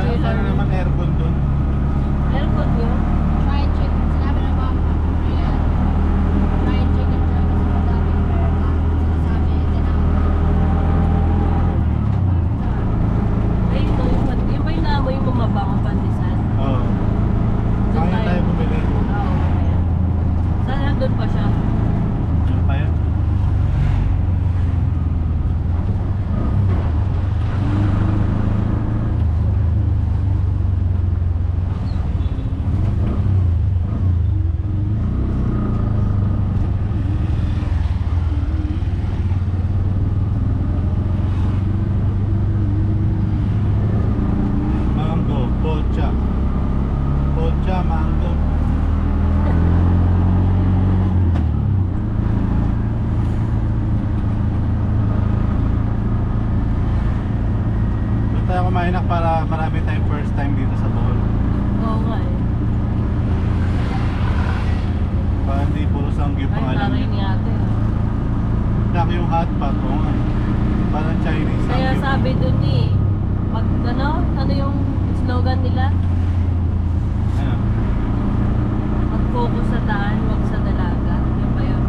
Paano naman aircon dun? Aircon yun. Fried chicken. Sinabi ng mama. Ayan. Fried chicken siya. Kasi madaming perla. Sinasabi, tinawag. Ay, ito yung ba yung naamoy yung bumabang ang pandisan? Oo. Kaya tayo bumili. Oo, mamaya. Sana doon pa siya. Ano pa yun? Mango, pocha. Pocha, mango. Doon tayo kumain na para marami tayong first time dito sa Bohol. Oo nga eh. Para hindi puro sanggip Ay, ang alam taray ni niyo. ate. Tsaka yung hot pot, oo nga. Parang Chinese Kaya sanggip. sabi dun eh, pag ano yung slogan nila? Ano? Mag-focus sa daan, wag sa dalaga. Yun ba yun?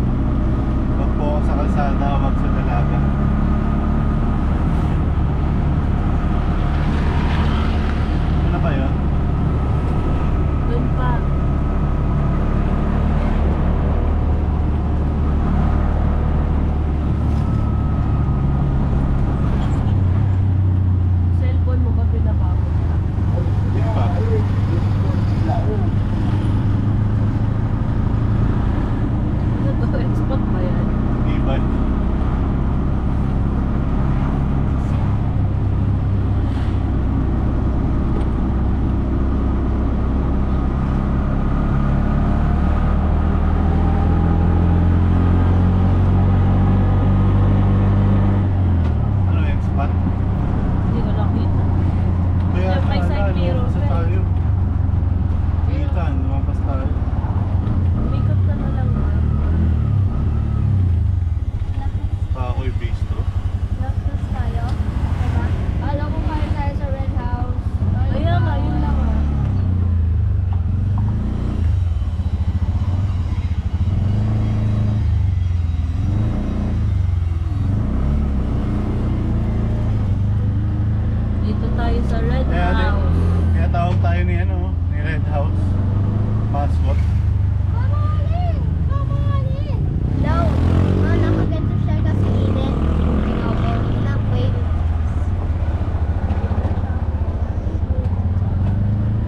Wag po ako sa kalsada, wag sa dalaga. Ano ba yun? Dun pa. Cellphone mo ba pinabago? Hindi pa. Ano to? Export ba yan? Iba. Ano yung expat? Hindi ko nakita. Kaya May side mirror lumabas pa eh. tayo. Itan, lumabas tayo. Umikot ka na lang ba? Kahoy bistro. Laptop tayo. Diba? Alam ko kayo tayo sa Red House. Kaya nga, yun lang ah. Dito tayo sa Red House. Kaya tawag tayo ni ano, ni Red House. Mascot. Come on in! Come on in! No. Nakaganda siya kasi init. Okay. Not wait.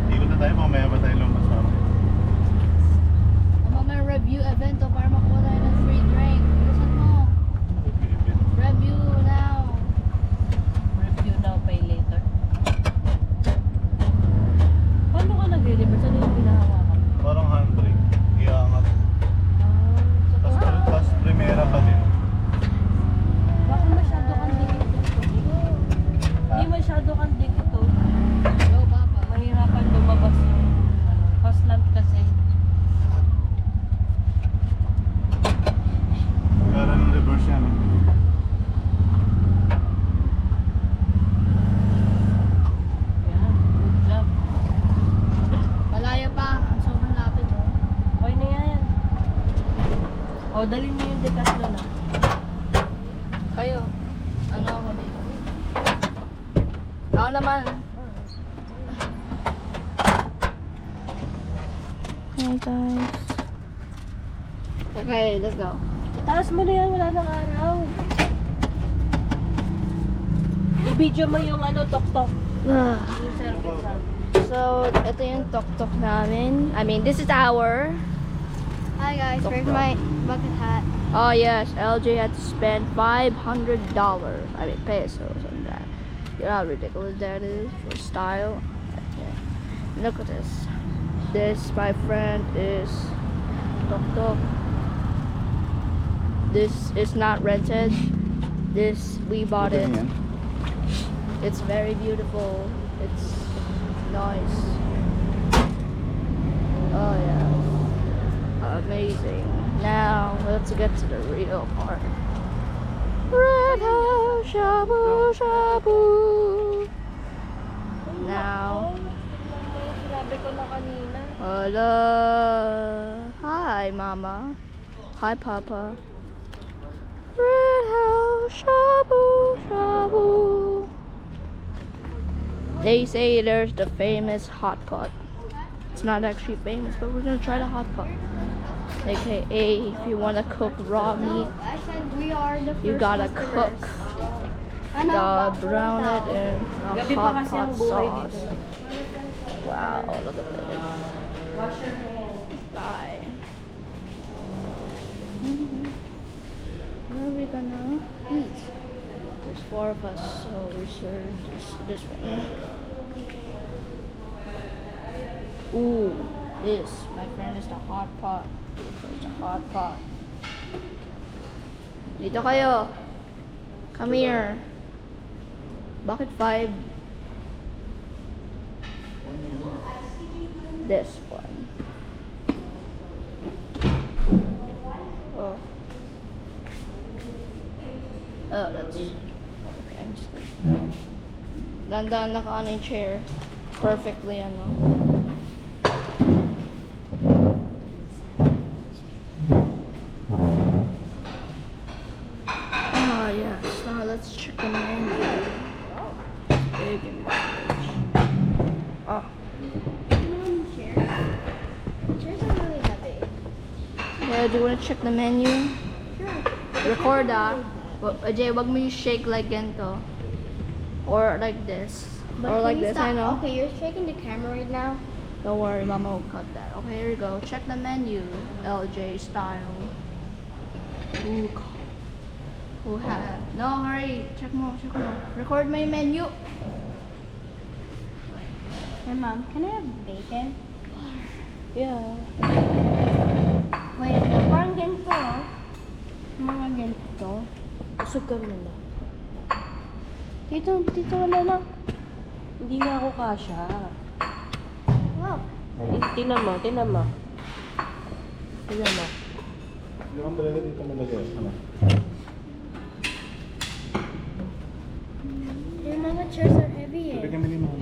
Ikot na tayo, mamaya ba tayo lumabas sa amin? May review event to para makuha tayo ng free drink. Bilisan mo. Review now. Review now, pay later. Paano ka nag-reverse? Ano yung pinahawakan? Parang handbrake. Iangat. Tapos primera pa din. Baka masyado kang dikit ito. Hindi masyado kang dikit ito. Go, Papa. Mahirapan lumabas yung fast lamp kasi. Kaya ng reverse yan. Yan, good job. Malaya pa. Sobrang lapit. Okay na yan. O, dalhin mo yung Decathlon na. Kayo. Ano ako dito? Ako naman. Hey guys. Okay, let's go. Taas mo na yan, wala nang araw. I-video mo yung ano, tok-tok. Yung service ha. So, ito yung tok-tok namin. I mean, this is our... Hi guys, where's my bucket hat? Oh yes, LJ had to spend $500. I mean, pesos on that. You know how ridiculous that is for style? Okay. Look at this. This, my friend, is tok-tok. This is not rented. This, we bought it. It's very beautiful. It's nice. Oh yeah. Amazing. Now let's get to the real part. Red House Shabu Shabu. now. Sinabi ko na kanina. Hello. Hi, Mama. Hi, Papa. Red House Shabu Shabu. They say there's the famous hot pot. It's not actually famous, but we're gonna try the hot pot. AKA, if you wanna cook raw meat, I said we are the first you gotta cook brown it in a Gabi pa hot kasi pot ang buhay sauce. dito. Wow, look at this. Wash your hands. Bye. What are we gonna eat? There's 4 of us, so we serve this one. Ooh, this, my friend, is the hot pot. It's a hot pot. Dito kayo. Come here. Bakit 5? This one. Oh. Oh, that's okay. I'm just dandan naka yung chair. Perfectly, ano. Ah, yes. Now let's check the menu. Big and large. Oh. Chairs are really heavy. Yeah, do you want to check the menu? Sure. Record Jay, wag mo yung shake like ganito. Or like this. Or like this, I know. Okay, you're shaking the camera right now. Don't worry, Mama will cut that. Okay, here we go. Check the menu. LJ style. Ooh. Who had? No, hurry. Check mo, check mo. Record my menu. Hey, Mom, can I have bacon? Yeah. Wait, parang ganito. Mga ganito. Busog ka na lang. Dito ka na lang. Hindi nga ako kasha. Wow. Tingnan mo. Tingnan mo. Hindi naman talaga dito malagay. Ano? Your mga chairs are heavy eh. Bigyan mo din mo.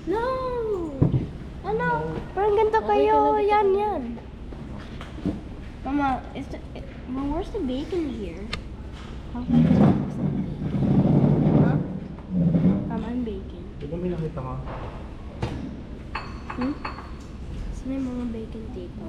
No! Ano? Parang ganito kayo. Yan. Mama, where's the bacon here? How can I just fix the bacon? Huh? I'm bacon. Di ba may nakita ka? Saan yung mga bacon dito?